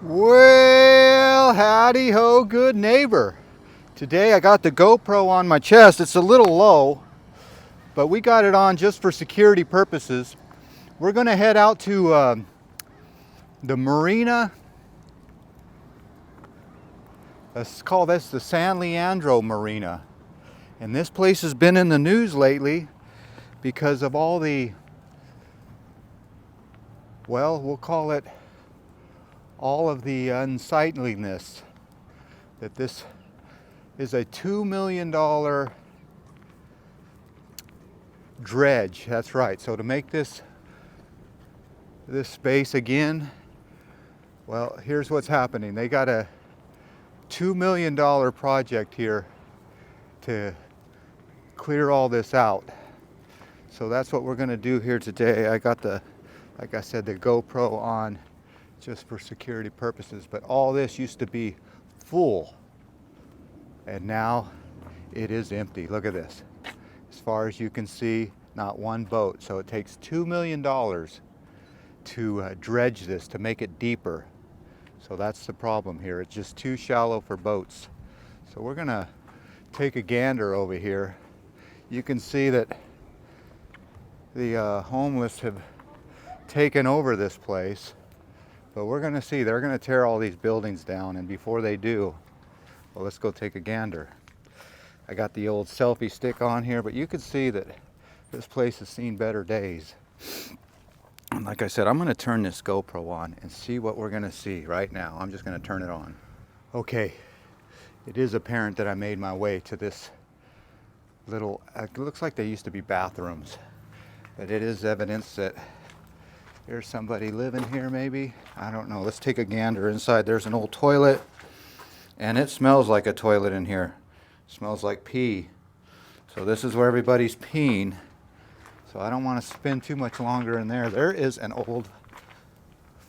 Well, howdy ho, good neighbor. Today I got the GoPro on my chest. It's a little low, but we got it on just for security purposes. We're gonna head out to the marina. Let's call this the San Leandro Marina. And this place has been in the news lately because of all the, well, we'll call it all of the unsightliness that this is a $2 million dredge. That's right. So to make this space again, well, here's what's happening. They got a $2 million project here to clear all this out. So that's what we're going to do here today. I got like I said, the GoPro on just for security purposes, but all this used to be full and now it is empty. Look at this. As far as you can see, not one boat. So it takes $2 million to dredge this, to make it deeper. So that's the problem here. It's just too shallow for boats. So we're gonna take a gander over here. You can see that the homeless have taken over this place, but we're gonna see, they're gonna tear all these buildings down, and before they do, well, let's go take a gander. I got the old selfie stick on here, but you can see that this place has seen better days. And like I said, I'm gonna turn this GoPro on and see what we're gonna see right now. I'm just gonna turn it on. Okay, it is apparent that I made my way to this little, it looks like they used to be bathrooms, but it is evidence that there's somebody living here maybe. I don't know. Let's take a gander inside. There's an old toilet, and it smells like a toilet in here. It smells like pee. So this is where everybody's peeing. So I don't want to spend too much longer in there. There is an old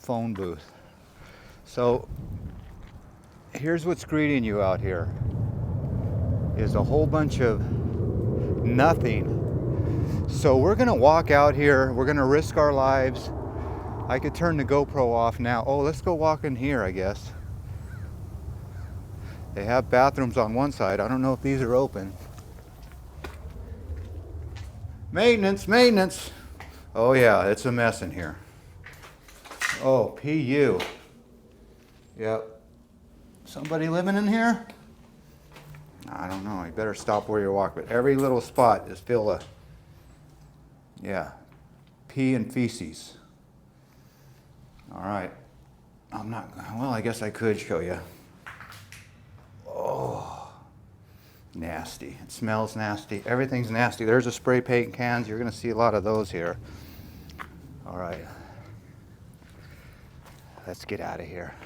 phone booth. So here's what's greeting you out here is a whole bunch of nothing. So we're gonna walk out here. We're gonna risk our lives. I could turn the GoPro off now. Oh, let's go walk in here, I guess. They have bathrooms on one side. I don't know if these are open. Maintenance, maintenance. Oh yeah, it's a mess in here. Oh, PU. Yep. Somebody living in here? I don't know. You better stop where you walk. But every little spot is filled with, yeah, pee and feces. All right. I'm not, well, I guess I could show you. Oh, nasty. It smells nasty. Everything's nasty. There's a spray paint cans. You're going to see a lot of those here. All right. Let's get out of here.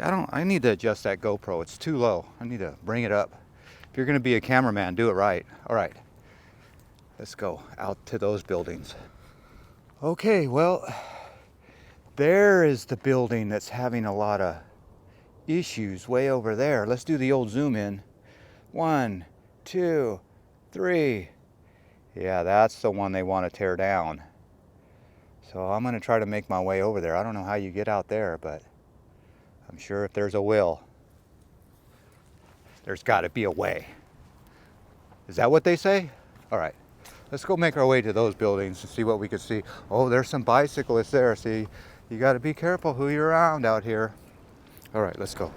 I need to adjust that GoPro. It's too low. I need to bring it up. If you're going to be a cameraman, do it right. All right. Let's go out to those buildings. Okay, well, there is the building that's having a lot of issues way over there. Let's do the old zoom in. 1, 2, 3. Yeah, that's the one they want to tear down. So I'm going to try to make my way over there. I don't know how you get out there, but I'm sure if there's a will, there's got to be a way. Is that what they say? All right. Let's go make our way to those buildings and see what we can see. Oh, there's some bicyclists there. See, you got to be careful who you're around out here. All right, let's go.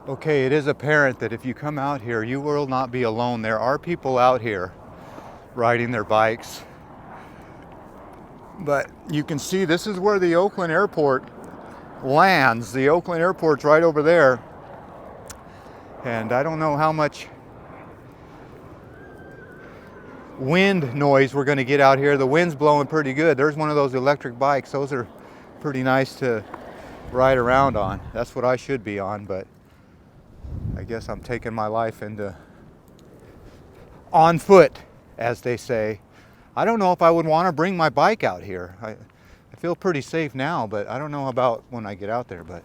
Okay, it is apparent that if you come out here, you will not be alone. There are people out here riding their bikes. But you can see this is where the Oakland Airport lands. The Oakland Airport's right over there. And I don't know how much wind noise we're going to get out here. The wind's blowing pretty good. There's one of those electric bikes. Those are pretty nice to ride around on. That's what I should be on, but I guess I'm taking my life into on foot, as they say. I don't know if I would want to bring my bike out here. I feel pretty safe now, but I don't know about when I get out there. But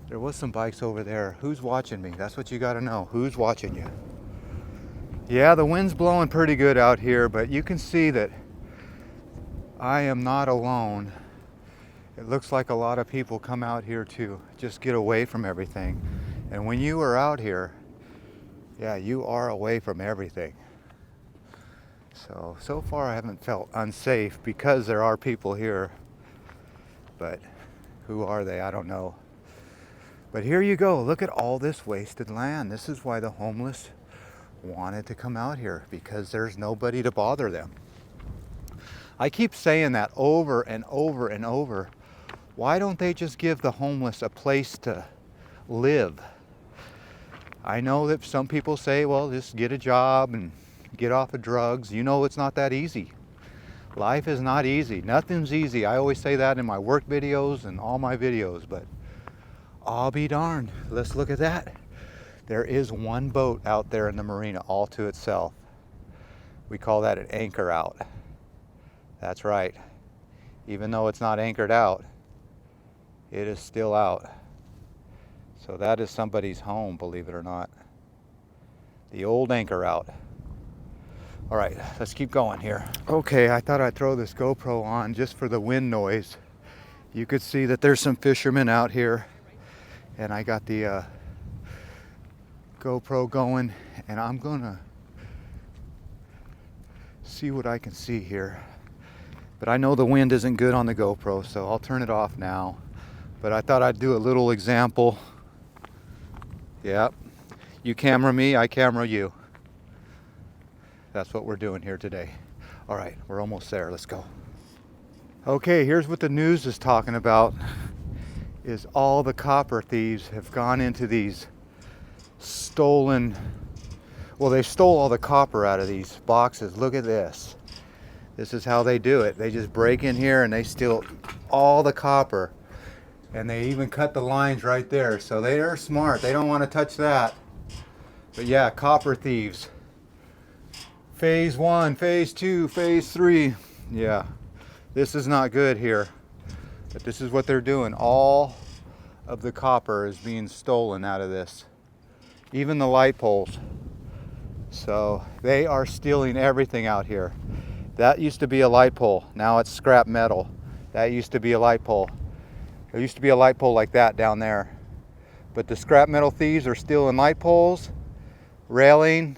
there was some bikes over there. Who's watching me? That's what you got to know. Who's watching you? Yeah, the wind's blowing pretty good out here, but you can see that I am not alone It looks like a lot of people come out here to just get away from everything. And when you are out here, yeah, you are away from everything. So far I haven't felt unsafe because there are people here. But who are they? I don't know. But here you go. Look at all this wasted land. This is why the homeless wanted to come out here, because there's nobody to bother them. I keep saying that over and over and over. Why don't they just give the homeless a place to live? I know that some people say, well, just get a job and get off of drugs. You know, it's not that easy. Life is not easy. Nothing's easy. I always say that in my work videos and all my videos, but I'll be darned. Let's look at that. There is one boat out there in the marina all to itself. We call that an anchor out. That's right. Even though it's not anchored out, it is still out. So that is somebody's home, believe it or not. The old anchor out. All right, let's keep going here. Okay, I thought I'd throw this GoPro on just for the wind noise. You could see that there's some fishermen out here, and I got the GoPro going, and I'm gonna see what I can see here. But I know the wind isn't good on the GoPro, so I'll turn it off now. But I thought I'd do a little example. Yep. You camera me, I camera you. That's what we're doing here today. All right, we're almost there. Let's go. Okay, here's what the news is talking about. Is all the copper thieves have gone into these stolen, well, they stole all the copper out of these boxes. Look at this. This is how they do it. They just break in here and they steal all the copper. And they even cut the lines right there. So they are smart. They don't want to touch that. But yeah, copper thieves. Phase 1, phase 2, phase 3. Yeah, this is not good here. But this is what they're doing. All of the copper is being stolen out of this. Even the light poles. So they are stealing everything out here. That used to be a light pole. Now it's scrap metal. That used to be a light pole. There used to be a light pole like that down there. But the scrap metal thieves are stealing light poles, railing,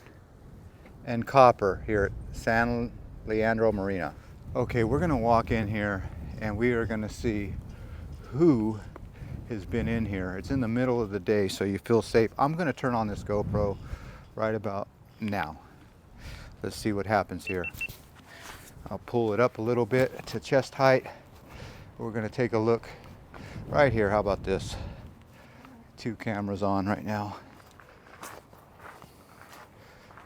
and copper here at San Leandro Marina. Okay, we're gonna walk in here and we are gonna see who has been in here. It's in the middle of the day, so you feel safe. I'm gonna turn on this GoPro right about now. Let's see what happens here. I'll pull it up a little bit to chest height. We're gonna take a look right here. How about this? 2 cameras on right now.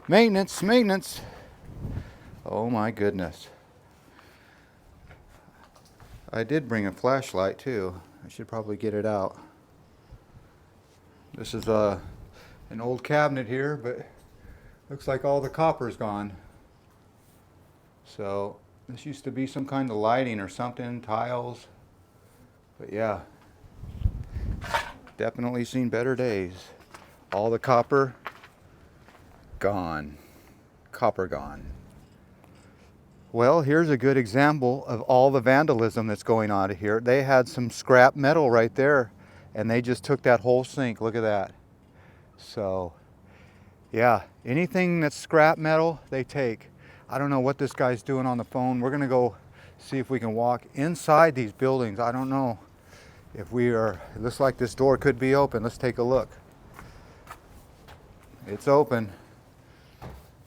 Maintenance, maintenance. Oh my goodness. I did bring a flashlight too. I should probably get it out. This is an old cabinet here, but looks like all the copper's gone. So this used to be some kind of lighting or something, tiles. But yeah, definitely seen better days. All the copper gone. Copper gone. Well, here's a good example of all the vandalism that's going on here. They had some scrap metal right there, and they just took that whole sink. Look at that. So, yeah, anything that's scrap metal, they take. I don't know what this guy's doing on the phone. We're gonna go see if we can walk inside these buildings. I don't know if we are, it looks like this door could be open. Let's take a look. It's open.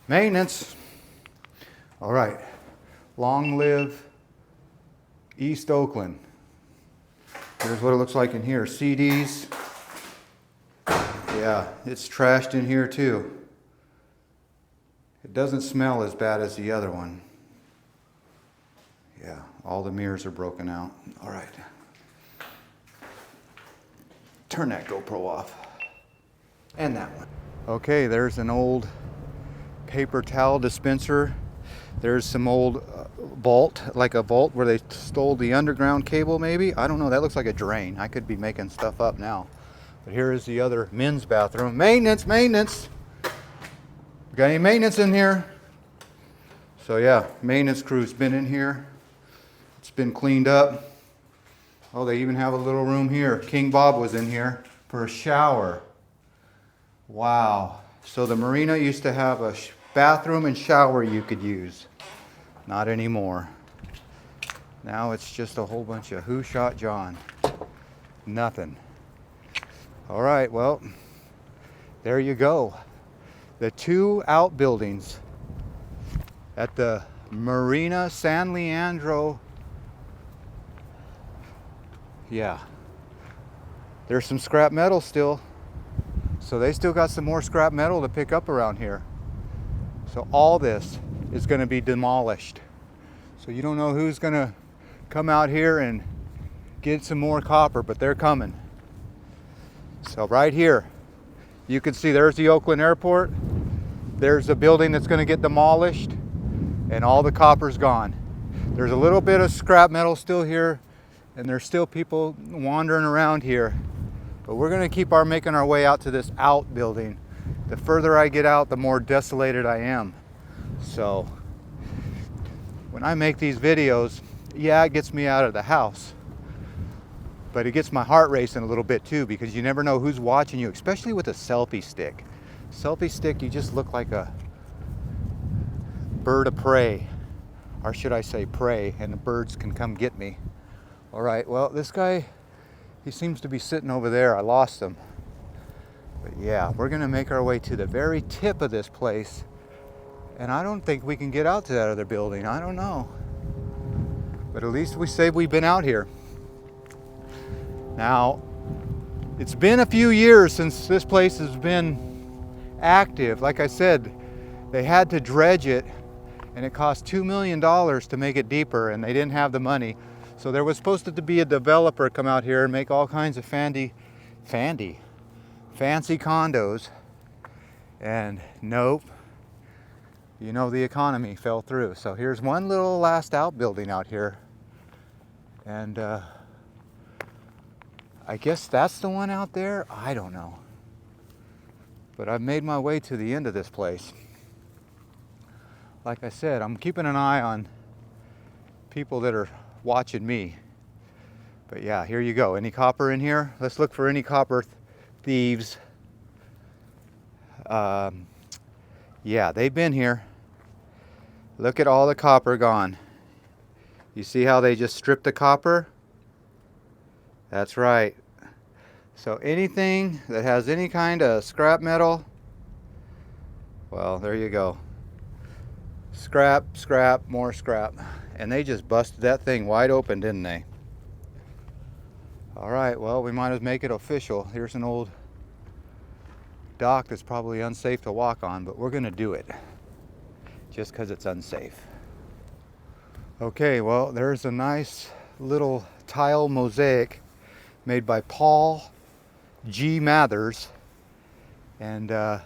Maintenance. All right. Long live East Oakland. Here's what it looks like in here. CDs. Yeah, it's trashed in here too. It doesn't smell as bad as the other one. Yeah, all the mirrors are broken out. All right. Turn that GoPro off. And that one. Okay, there's an old paper towel dispenser. There's some old vault, like a vault where they stole the underground cable maybe. I don't know, that looks like a drain. I could be making stuff up now. But here is the other men's bathroom. Maintenance, maintenance. Got any maintenance in here? So yeah, maintenance crew's been in here. It's been cleaned up. Oh, they even have a little room here. King Bob was in here for a shower. Wow. So the marina used to have a bathroom and shower you could use. Not anymore. Now it's just a whole bunch of who shot John. Nothing. All right, well, there you go. The two outbuildings at the Marina San Leandro. Yeah. There's some scrap metal still. So they still got some more scrap metal to pick up around here. So all this is going to be demolished. So you don't know who's going to come out here and get some more copper, but they're coming. So right here, you can see there's the Oakland Airport. There's the building that's going to get demolished, and all the copper's gone. There's a little bit of scrap metal still here, and there's still people wandering around here. But we're going to keep making our way out to this outbuilding. The further I get out, the more desolated I am. So when I make these videos, yeah, it gets me out of the house. But it gets my heart racing a little bit too, because you never know who's watching you, especially with a selfie stick. Selfie stick, you just look like a bird of prey. Or should I say prey, and the birds can come get me. All right, well, this guy, he seems to be sitting over there. I lost him. But yeah, we're gonna make our way to the very tip of this place. And I don't think we can get out to that other building. I don't know. But at least we say we've been out here. Now, it's been a few years since this place has been active. Like I said, they had to dredge it, and it cost $2 million to make it deeper, and they didn't have the money. So there was supposed to be a developer come out here and make all kinds of fancy condos. And nope, you know, the economy fell through. So here's one little last outbuilding out here. And I guess that's the one out there. I don't know. But I've made my way to the end of this place. Like I said, I'm keeping an eye on people that are watching me. But yeah, here you go. Any copper in here? Let's look for any copper thieves. Yeah, they've been here. Look at all the copper gone. You see how they just stripped the copper? That's right. So anything that has any kind of scrap metal, well, there you go. Scrap, scrap, more scrap. And they just busted that thing wide open, didn't they? All right, well, we might as well make it official. Here's an old dock that's probably unsafe to walk on, but we're gonna do it just because it's unsafe. Okay, well, there's a nice little tile mosaic made by Paul G. Mathers, and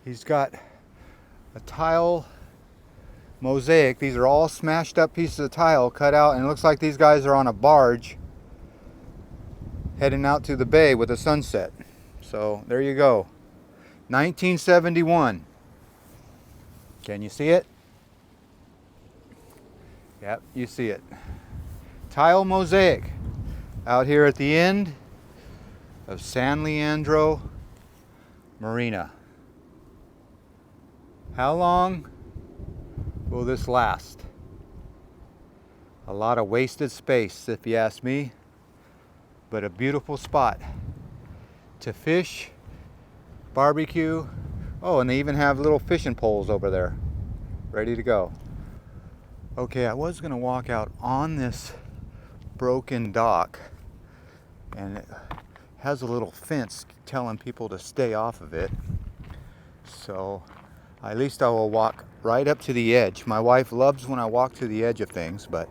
he's got a tile mosaic. These are all smashed up pieces of tile cut out, and it looks like these guys are on a barge heading out to the bay with a sunset. So there you go. 1971. Can you see it? Yep, you see it. Tile mosaic out here at the end of San Leandro Marina. How long will this last? A lot of wasted space, if you ask me, but a beautiful spot to fish, barbecue. Oh, and they even have little fishing poles over there, ready to go. Okay, I was gonna walk out on this broken dock, and it has a little fence telling people to stay off of it. So at least I will walk right up to the edge. My wife loves when I walk to the edge of things, but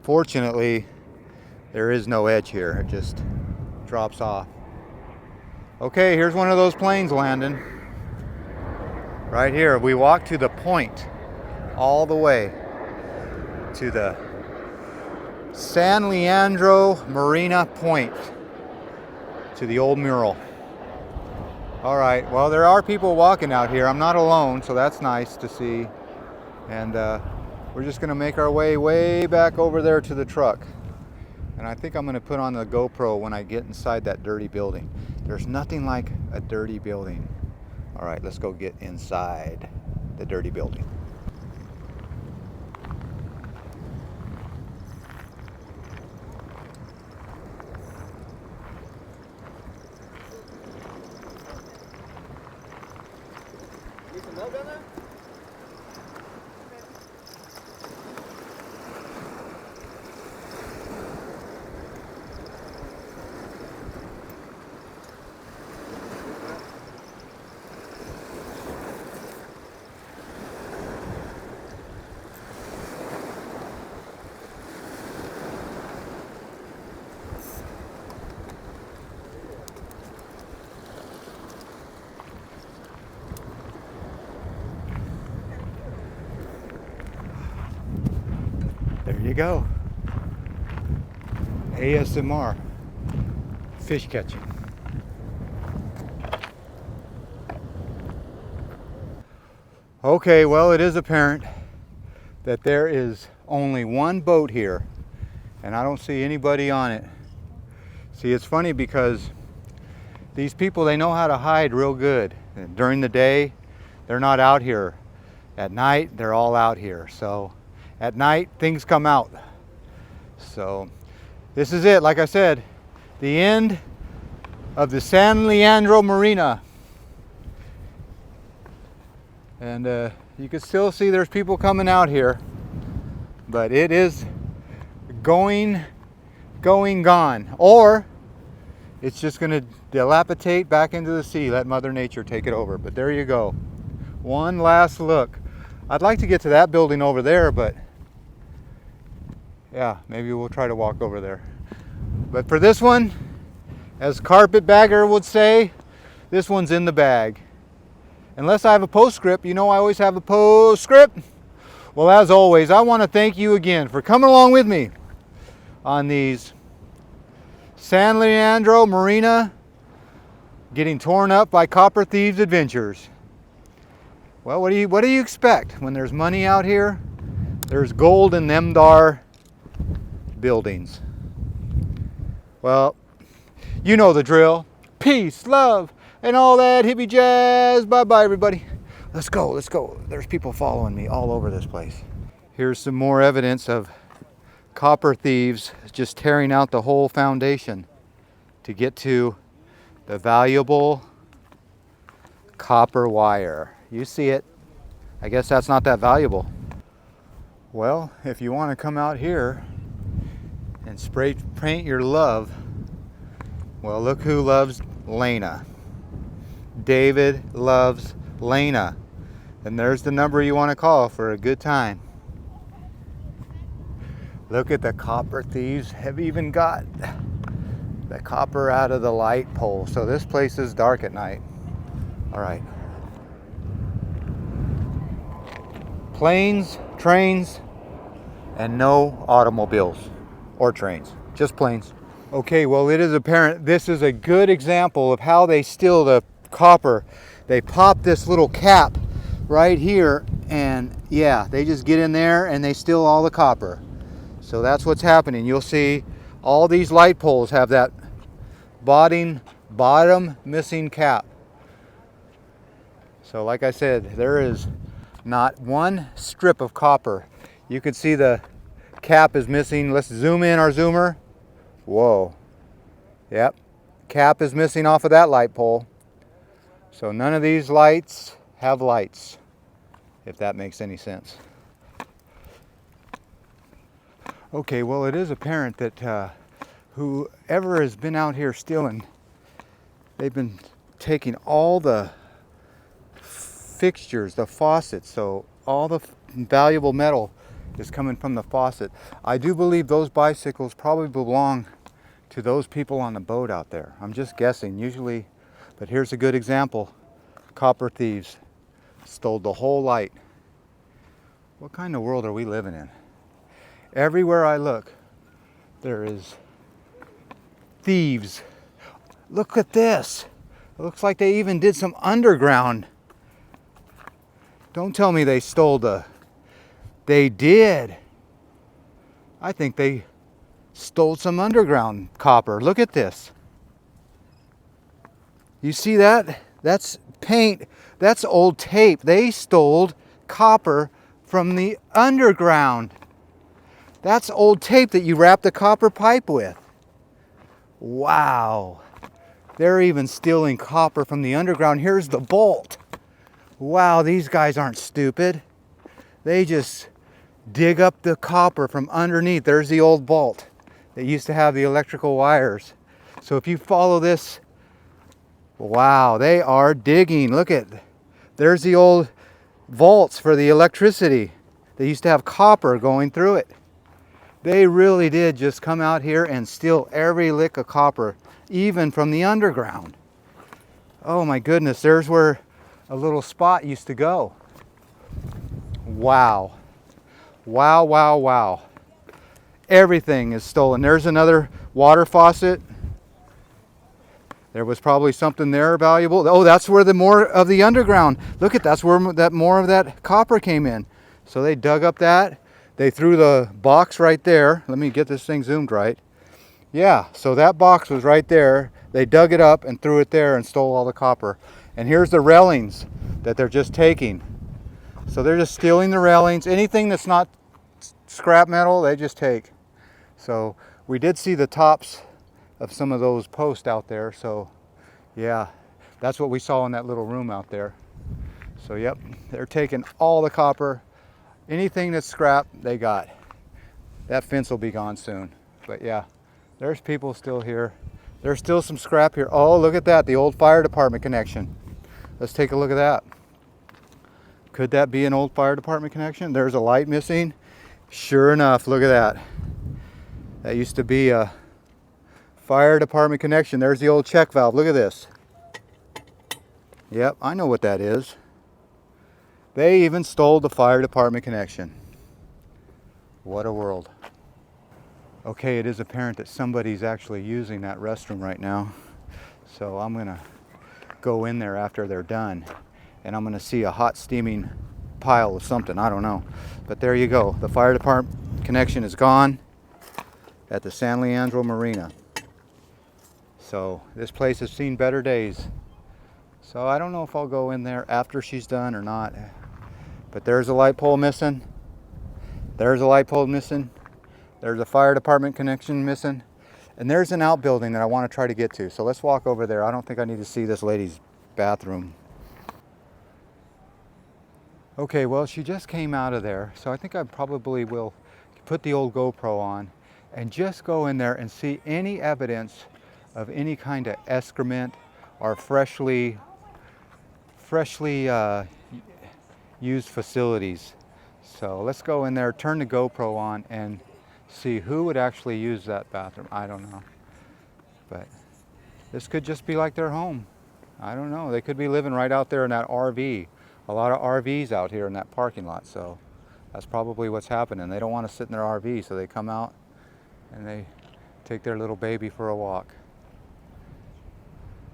fortunately there is no edge here. It just drops off. Okay, here's one of those planes landing. Right here, we walk to the point all the way to the San Leandro Marina Point, to the old mural. All right, well, there are people walking out here. I'm not alone, so that's nice to see. And we're just gonna make our way back over there to the truck. And I think I'm going to put on the GoPro when I get inside that dirty building. There's nothing like a dirty building. All right, let's go get inside the dirty building. Need some milk down there? There you go. ASMR. Fish catching. Okay, well, it is apparent that there is only one boat here, and I don't see anybody on it. See, it's funny because these people, they know how to hide real good. And during the day, they're not out here. At night, they're all out here. So at night, things come out. So this is it, like I said, the end of the San Leandro marina. And you can still see there's people coming out here, but it is gone. Or it's just gonna dilapidate back into the sea, let Mother Nature take it over. But there you go. One last look. I'd like to get to that building over there, but yeah, maybe we'll try to walk over there. But for this one, as Carpetbagger would say, this one's in the bag. Unless I have a postscript, you know I always have a postscript. Well, as always, I want to thank you again for coming along with me on these San Leandro Marina getting torn up by copper thieves adventures. Well, what do you expect? When there's money out here, there's gold in them dar buildings. Well, you know the drill. Peace, love, and all that hippie jazz. Bye-bye, everybody. Let's go, let's go. There's people following me all over this place. Here's some more evidence of copper thieves just tearing out the whole foundation to get to the valuable copper wire. You see it. I guess that's not that valuable. Well, if you want to come out here and spray paint your love, well, look who loves Lena. David loves Lena. And there's the number you want to call for a good time. Look at the copper thieves have even got the copper out of the light pole. So this place is dark at night. All right. Planes, trains, and no automobiles or trains, just planes. Okay, well, it is apparent this is a good example of how they steal the copper. They pop this little cap right here, and yeah, they just get in there and they steal all the copper. So that's what's happening. You'll see all these light poles have that bottom missing cap. So like I said, there is not one strip of copper. You can see the cap is missing. Let's zoom in our zoomer. Whoa. Yep. Cap is missing off of that light pole. So none of these lights have lights, if that makes any sense. Okay, well, it is apparent that whoever has been out here stealing, they've been taking all the fixtures, the faucets, so all the valuable metal is coming from the faucet. I do believe those bicycles probably belong to those people on the boat out there. I'm just guessing, usually, but here's a good example. Copper thieves stole the whole light. What kind of world are we living in? Everywhere I look, there is thieves. Look at this. It looks like they even did some underground. Don't tell me they stole the... They did. I think they stole some underground copper. Look at this. You see that? That's paint. That's old tape. They stole copper from the underground. That's old tape that you wrap the copper pipe with. Wow. They're even stealing copper from the underground. Here's the bolt. Wow, these guys aren't stupid. They just dig up the copper from underneath. There's the old bolt that used to have the electrical wires. So if you follow this, wow, they are digging. Look at, there's the old vaults for the electricity. They used to have copper going through it. They really did just come out here and steal every lick of copper, even from the underground. Oh my goodness, there's where a little spot used to go. Wow. Wow, wow, wow. Everything is stolen. There's another water faucet. There was probably something there valuable. Oh, that's where the more of the underground. Look at, that's where that more of that copper came in. So they dug up that. They threw the box right there. Let me get this thing zoomed right. Yeah, so that box was right there. They dug it up and threw it there and stole all the copper. And here's the railings that they're just taking. So they're just stealing the railings. Anything that's not scrap metal, they just take. So we did see the tops of some of those posts out there. So yeah, that's what we saw in that little room out there. So yep, they're taking all the copper. Anything that's scrap, they got. That fence will be gone soon. But yeah, there's people still here. There's still some scrap here. Oh, look at that, the old fire department connection. Let's take a look at that. Could that be an old fire department connection? There's a light missing. Sure enough, look at that. That used to be a fire department connection. There's the old check valve. Look at this. Yep, I know what that is. They even stole the fire department connection. What a world. Okay, it is apparent that somebody's actually using that restroom right now. So I'm gonna go in there after they're done, and I'm gonna see a hot steaming pile of something, I don't know. But there you go, the fire department connection is gone at the San Leandro Marina. So this place has seen better days. So I don't know if I'll go in there after she's done or not. But there's a light pole missing. There's a light pole missing. There's a fire department connection missing. And there's an outbuilding that I want to try to get to. So let's walk over there. I don't think I need to see this lady's bathroom. Okay, well, she just came out of there. So I think I probably will put the old GoPro on and just go in there and see any evidence of any kind of excrement or freshly used facilities. So let's go in there, turn the GoPro on, and see who would actually use that bathroom. I don't know. But this could just be like their home. I don't know. They could be living right out there in that RV. A lot of RVs out here in that parking lot. So that's probably what's happening. They don't want to sit in their RV, so they come out and they take their little baby for a walk.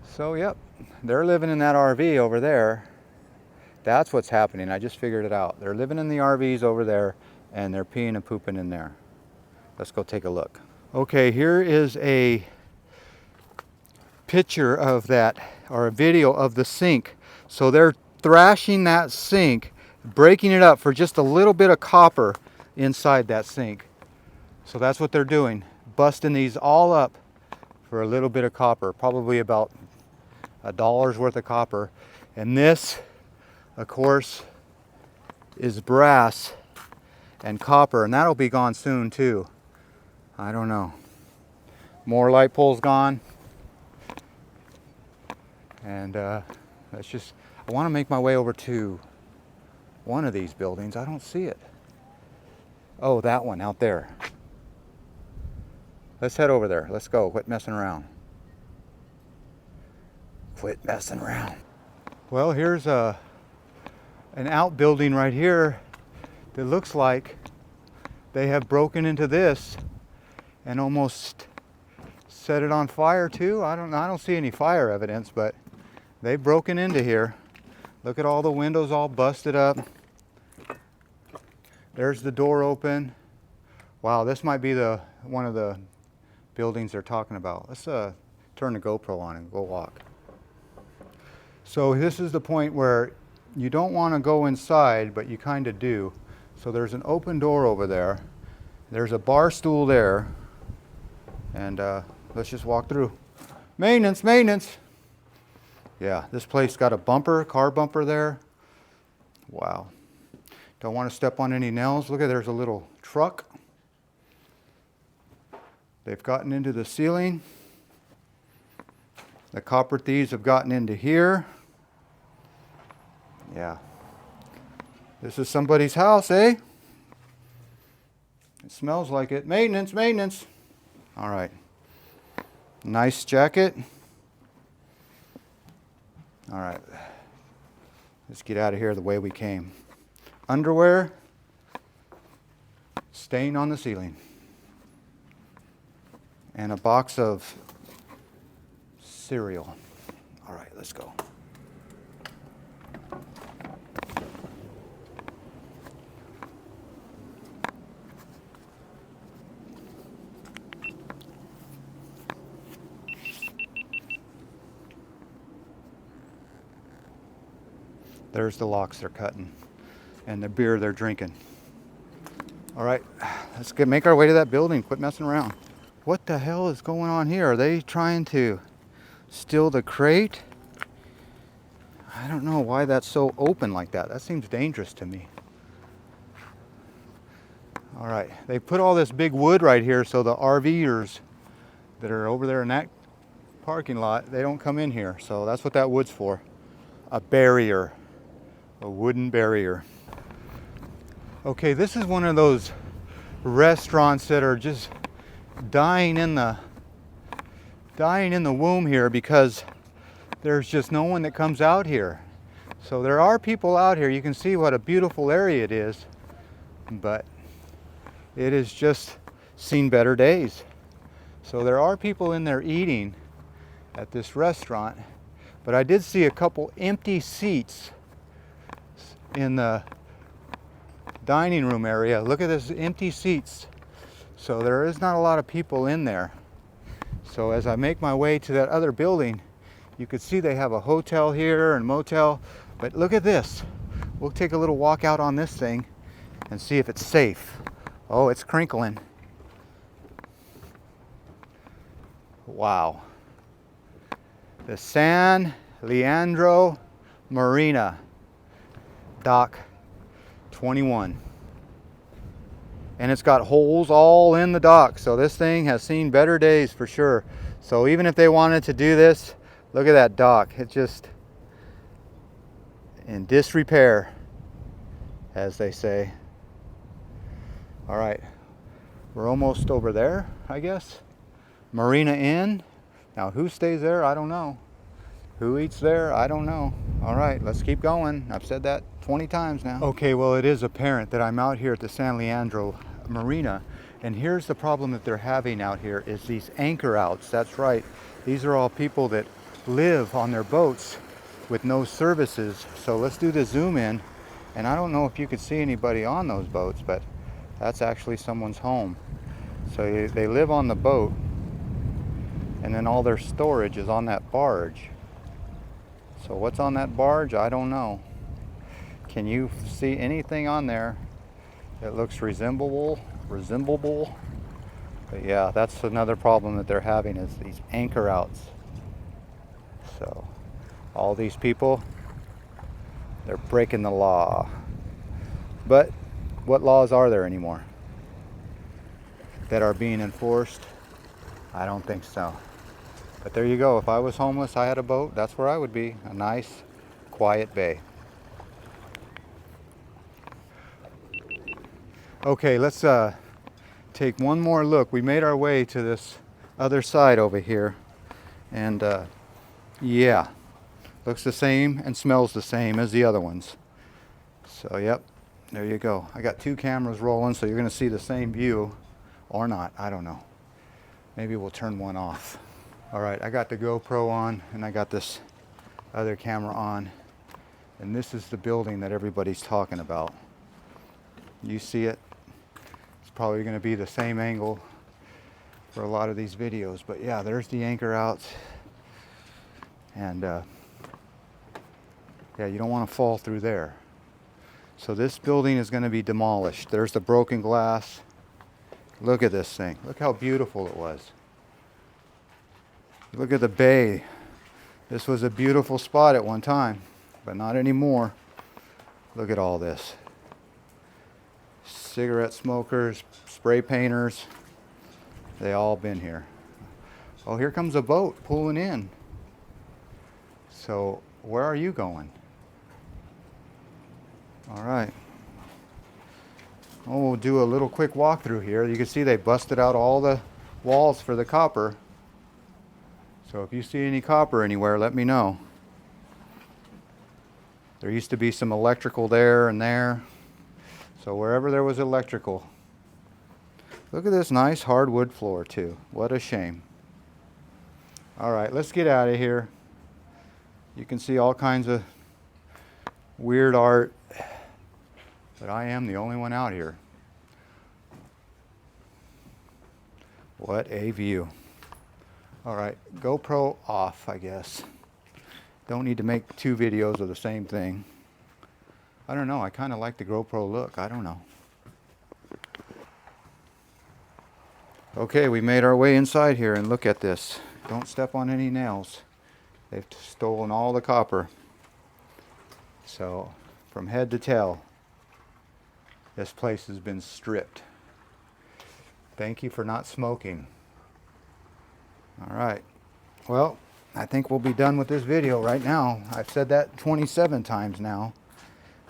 So yep, they're living in that RV over there. That's what's happening. I just figured it out. They're living in the RVs over there and they're peeing and pooping in there. Let's go take a look. Okay, here is a picture of that, or a video of the sink. So they're thrashing that sink, breaking it up for just a little bit of copper inside that sink. So that's what they're doing, busting these all up for a little bit of copper, probably about $1 worth of copper. And this, of course, is brass and copper, and that'll be gone soon too. I don't know. More light poles gone. And that's just, I want to make my way over to one of these buildings. I don't see it. Oh, that one out there. Let's head over there. Let's go. Quit messing around. Quit messing around. Well, here's an outbuilding right here that looks like they have broken into this and almost set it on fire too. I don't see any fire evidence, but they've broken into here. Look at all the windows all busted up. There's the door open. Wow, this might be one of the buildings they're talking about. Let's turn the GoPro on and go walk. So this is the point where you don't want to go inside, but you kind of do. So there's an open door over there. There's a bar stool there. And let's just walk through. Maintenance, maintenance. Yeah, this place got a bumper, car bumper there. Wow. Don't want to step on any nails. Look at, there's a little truck. They've gotten into the ceiling. The copper thieves have gotten into here. Yeah. This is somebody's house, eh? It smells like it. Maintenance, maintenance. All right. Nice jacket. All right. Let's get out of here the way we came. Underwear. Stain on the ceiling. And a box of cereal. All right, let's go. There's the locks they're cutting and the beer they're drinking. All right, let's make our way to that building. Quit messing around. What the hell is going on here? Are they trying to steal the crate? I don't know why that's so open like that. That seems dangerous to me. All right, they put all this big wood right here so the RVers that are over there in that parking lot, they don't come in here. So that's what that wood's for. A barrier, a wooden barrier. Okay, this is one of those restaurants that are just dying in the womb here because there's just no one that comes out here. So there are people out here. You can see what a beautiful area it is, but it has just seen better days. So there are people in there eating at this restaurant, but I did see a couple empty seats in the dining room area. Look at this, empty seats. So there is not a lot of people in there. So as I make my way to that other building, you could see they have a hotel here and motel, but look at this. We'll take a little walk out on this thing and see if it's safe. Oh, it's crinkling. Wow. The San Leandro Marina, Dock 21. And it's got holes all in the dock. So this thing has seen better days for sure. So even if they wanted to do this, look at that dock. It's just in disrepair, as they say. All right, we're almost over there, I guess. Marina Inn. Now who stays there? I don't know. Who eats there? I don't know. All right, let's keep going. I've said that 20 times now. Okay, well, it is apparent that I'm out here at the San Leandro Marina, and here's the problem that they're having out here is these anchor outs. That's right. These are all people that live on their boats with no services. So let's do the zoom in, and I don't know if you could see anybody on those boats, but that's actually someone's home. So they live on the boat, and then all their storage is on that barge. So what's on that barge? I don't know. Can you see anything on there that looks resemblable? But yeah, that's another problem that they're having is these anchor outs. So all these people, they're breaking the law. But what laws are there anymore that are being enforced? I don't think so. But there you go. If I was homeless, I had a boat, that's where I would be. A nice, quiet bay. Okay, let's take one more look. We made our way to this other side over here. And yeah, looks the same and smells the same as the other ones. So yep, there you go. I got two cameras rolling, so you're going to see the same view. Or not, I don't know. Maybe we'll turn one off. All right, I got the GoPro on and I got this other camera on. And this is the building that everybody's talking about. You see it? It's probably going to be the same angle for a lot of these videos. But yeah, there's the anchor outs. And yeah, you don't want to fall through there. So this building is going to be demolished. There's the broken glass. Look at this thing. Look how beautiful it was. Look at the bay. This was a beautiful spot at one time, but not anymore. Look at all this. Cigarette smokers, spray painters, they all been here. Oh, here comes a boat pulling in. So where are you going? All right. Oh, we'll do a little quick walkthrough here. You can see they busted out all the walls for the copper. So if you see any copper anywhere, let me know. There used to be some electrical there and there. So wherever there was electrical. Look at this nice hardwood floor too. What a shame. All right, let's get out of here. You can see all kinds of weird art, but I am the only one out here. What a view. All right, GoPro off, I guess. Don't need to make 2 videos of the same thing. I don't know, I kind of like the GoPro look, I don't know. Okay, we made our way inside here and look at this. Don't step on any nails. They've stolen all the copper. So, from head to tail, this place has been stripped. Thank you for not smoking. All right. Well, I think we'll be done with this video right now. I've said that 27 times now.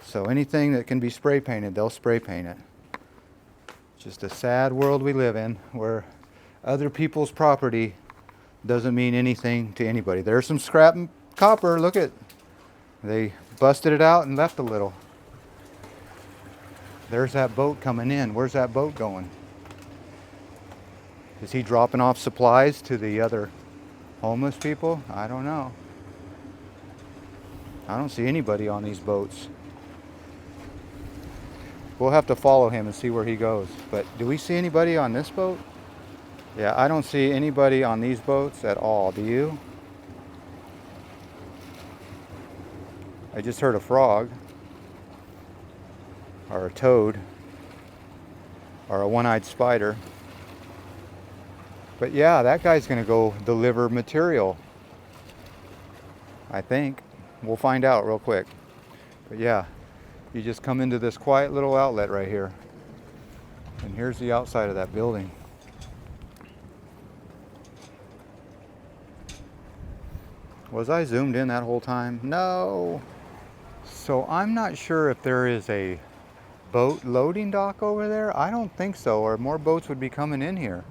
So anything that can be spray painted, they'll spray paint it. Just a sad world we live in where other people's property doesn't mean anything to anybody. There's some scrap copper. Look at, they busted it out and left a little. There's that boat coming in. Where's that boat going? Is he dropping off supplies to the other homeless people? I don't know. I don't see anybody on these boats. We'll have to follow him and see where he goes. But do we see anybody on this boat? Yeah, I don't see anybody on these boats at all. Do you? I just heard a frog. Or a toad. Or a one-eyed spider. But yeah, that guy's going to go deliver material. I think. We'll find out real quick. But yeah, you just come into this quiet little outlet right here. And here's the outside of that building. Was I zoomed in that whole time? No. So I'm not sure if there is a boat loading dock over there. I don't think so, or more boats would be coming in here.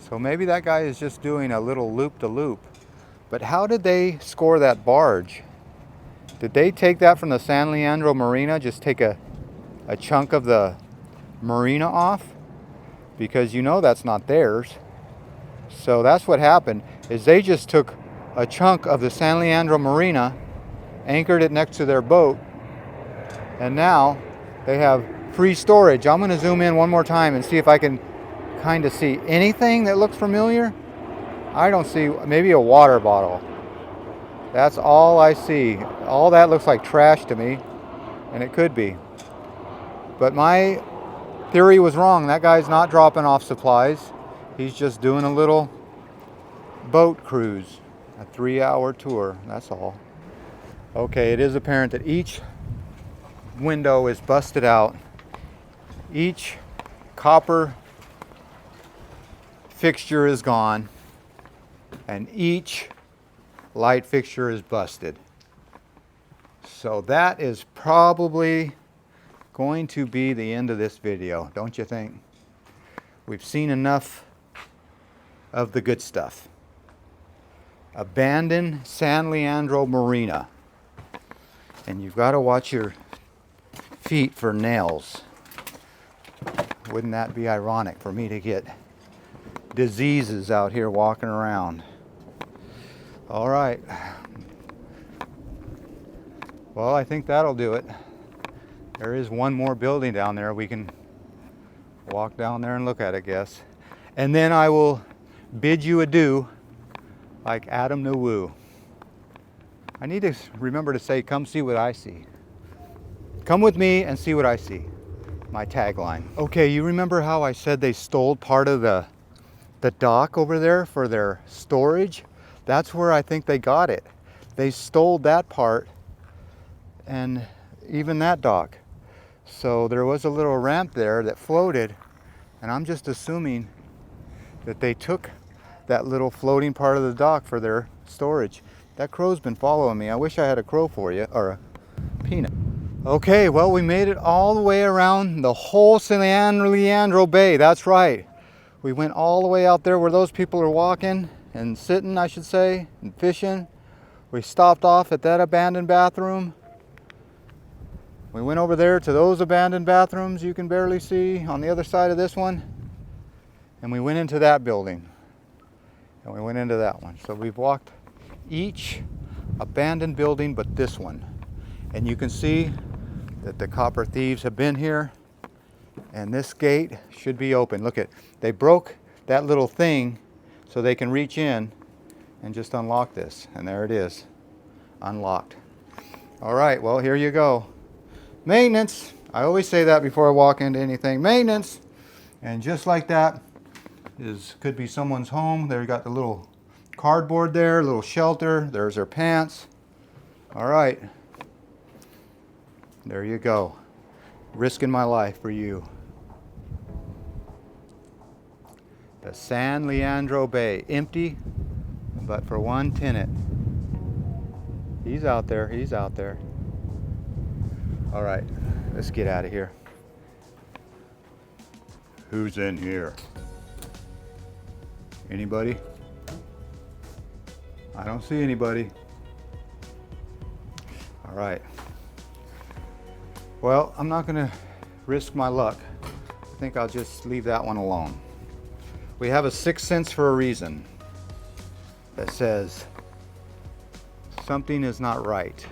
So maybe that guy is just doing a little loop-to-loop. But how did they score that barge? Did they take that from the San Leandro marina, just take a chunk of the marina off? Because you know that's not theirs. So that's what happened, is they just took a chunk of the San Leandro marina, anchored it next to their boat, and now they have free storage. I'm going to zoom in one more time and see if I can kind of see anything that looks familiar. I don't see, maybe a water bottle. That's all I see. All that looks like trash to me, and it could be. But my theory was wrong. That guy's not dropping off supplies. He's just doing a little boat cruise, a 3-hour tour, that's all. Okay, it is apparent that each window is busted out. Each copper fixture is gone, and each light fixture is busted. So that is probably going to be the end of this video, don't you think? We've seen enough of the good stuff. Abandoned San Leandro Marina. And you've got to watch your feet for nails. Wouldn't that be ironic for me to get diseases out here walking around? All right. Well, I think that'll do it. There is one more building down there we can Walk down there and look at it, guess. And then I will bid you adieu like Adam the Woo. I need to remember to say, come see what I see. Come with me and see what I see. My tagline. Okay, you remember how I said they stole part of the dock over there for their storage? That's where I think they got it. They stole that part and even that dock. So there was a little ramp there that floated, and I'm just assuming that they took that little floating part of the dock for their storage. That crow's been following me. I wish I had a crow for you, or a peanut. Okay, well, we made it all the way around the whole San Leandro Bay. That's right. We went all the way out there where those people are walking and sitting, I should say, and fishing. We stopped off at that abandoned bathroom. We went over there to those abandoned bathrooms you can barely see on the other side of this one. And we went into that building. And we went into that one. So we've walked each abandoned building but this one. And you can see that the copper thieves have been here. And this gate should be open. Look at, they broke that little thing so they can reach in and just unlock this. And there it is, unlocked. All right, well, here you go. Maintenance. I always say that before I walk into anything. Maintenance. And just like that could be someone's home. They got the little cardboard there, little shelter. There's their pants. All right. There you go. Risking my life for you. The San Leandro Bay, empty, but for one tenant. He's out there, he's out there. All right, let's get out of here. Who's in here? Anybody? I don't see anybody. All right. Well, I'm not gonna risk my luck. I think I'll just leave that one alone. We have a sixth sense for a reason that says something is not right.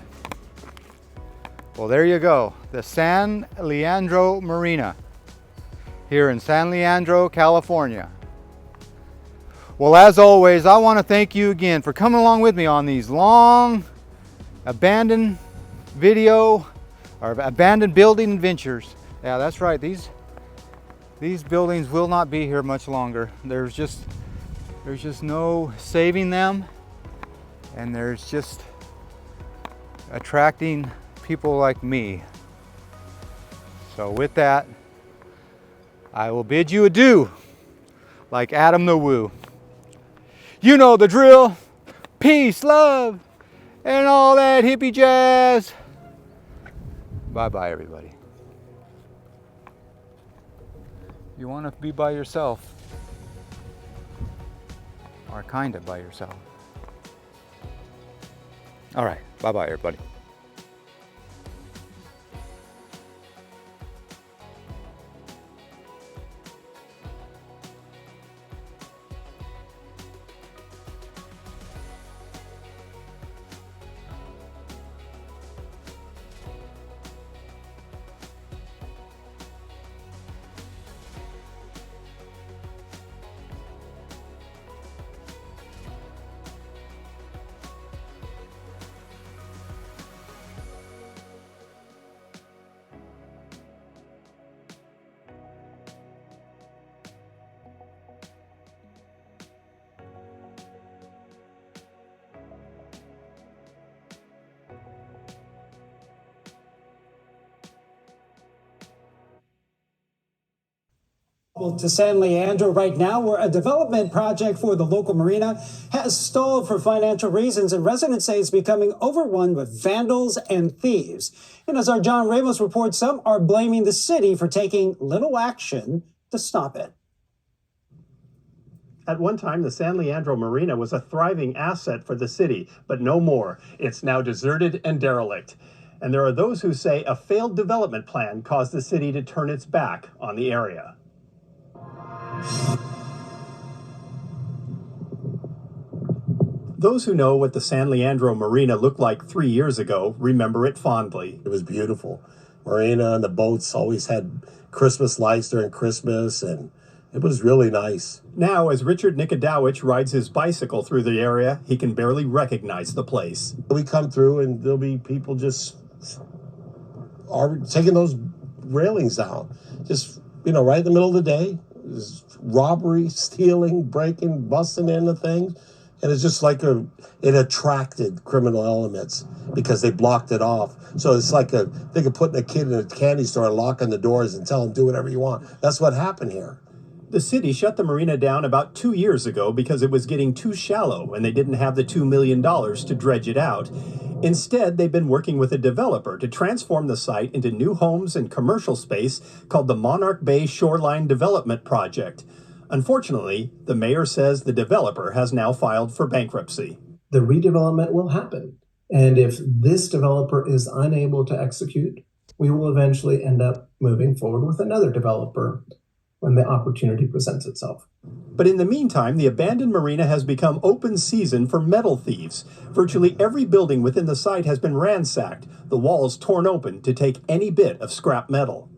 Well, there you go. The San Leandro Marina here in San Leandro, California. Well, as always, I want to thank you again for coming along with me on these long abandoned video or abandoned building adventures. Yeah, that's right. These buildings will not be here much longer. There's just no saving them, and there's just attracting people like me. So with that, I will bid you adieu like Adam the Woo. You know the drill. Peace, love, and all that hippie jazz. Bye-bye, everybody. You want to be by yourself, or kind of by yourself. All right, bye-bye, everybody. To San Leandro right now, where a development project for the local marina has stalled for financial reasons, and residents say it's becoming overrun with vandals and thieves. And as our John Ramos reports, some are blaming the city for taking little action to stop it. At one time, the San Leandro Marina was a thriving asset for the city, but no more. It's now deserted and derelict. And there are those who say a failed development plan caused the city to turn its back on the area. Those who know what the San Leandro Marina looked like 3 years ago remember it fondly. It was beautiful. marina, and the boats always had Christmas lights during Christmas, and it was really nice. Now, as Richard Nikodowicz rides his bicycle through the area, he can barely recognize the place. We come through and there'll be people just are taking those railings down. Just, right in the middle of the day. Just robbery, stealing, breaking, busting into things. And it's just like it attracted criminal elements because they blocked it off. So it's like they could put a kid in a candy store and locking the doors and tell them, do whatever you want. That's what happened here. The city shut the marina down about 2 years ago because it was getting too shallow and they didn't have the $2 million to dredge it out. Instead, they've been working with a developer to transform the site into new homes and commercial space called the Monarch Bay Shoreline Development Project. Unfortunately, the mayor says the developer has now filed for bankruptcy. The redevelopment will happen. And if this developer is unable to execute, we will eventually end up moving forward with another developer when the opportunity presents itself. But in the meantime, the abandoned marina has become open season for metal thieves. Virtually every building within the site has been ransacked, the walls torn open to take any bit of scrap metal.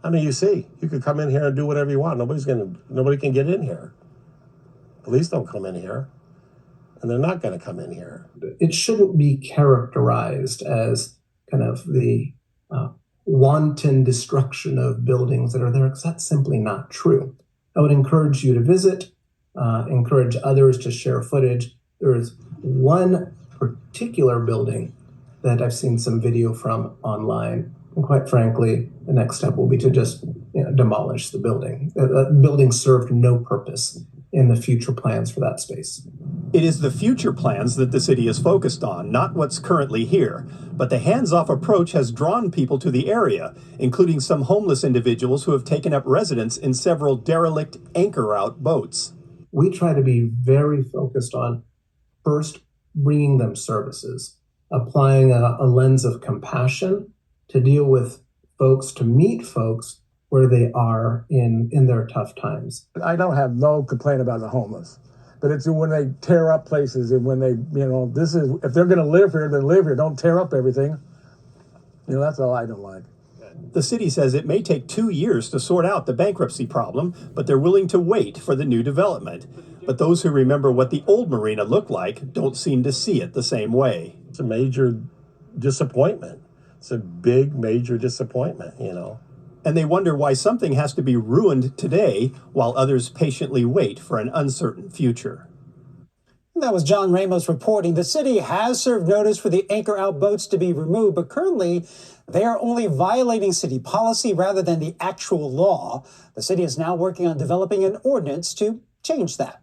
I mean, you could come in here and do whatever you want. Nobody can get in here. Police don't come in here, and they're not going to come in here. It shouldn't be characterized as kind of the wanton destruction of buildings that are there, because that's simply not true. I would encourage you to visit, encourage others to share footage. There is one particular building that I've seen some video from online. And quite frankly, the next step will be to just demolish the building. The building served no purpose in the future plans for that space. It is the future plans that the city is focused on, not what's currently here. But the hands-off approach has drawn people to the area, including some homeless individuals who have taken up residence in several derelict anchor-out boats. We try to be very focused on first bringing them services, applying a lens of compassion to deal with folks, to meet folks where they are in their tough times. I don't have no complaint about the homeless, but it's when they tear up places and when they, if they're going to live here, then live here. Don't tear up everything. That's all I don't like. The city says it may take 2 years to sort out the bankruptcy problem, but they're willing to wait for the new development. But those who remember what the old marina looked like don't seem to see it the same way. It's a major disappointment. It's a big, major disappointment, And they wonder why something has to be ruined today while others patiently wait for an uncertain future. That was John Ramos reporting. The city has served notice for the anchor-out boats to be removed, but currently they are only violating city policy rather than the actual law. The city is now working on developing an ordinance to change that.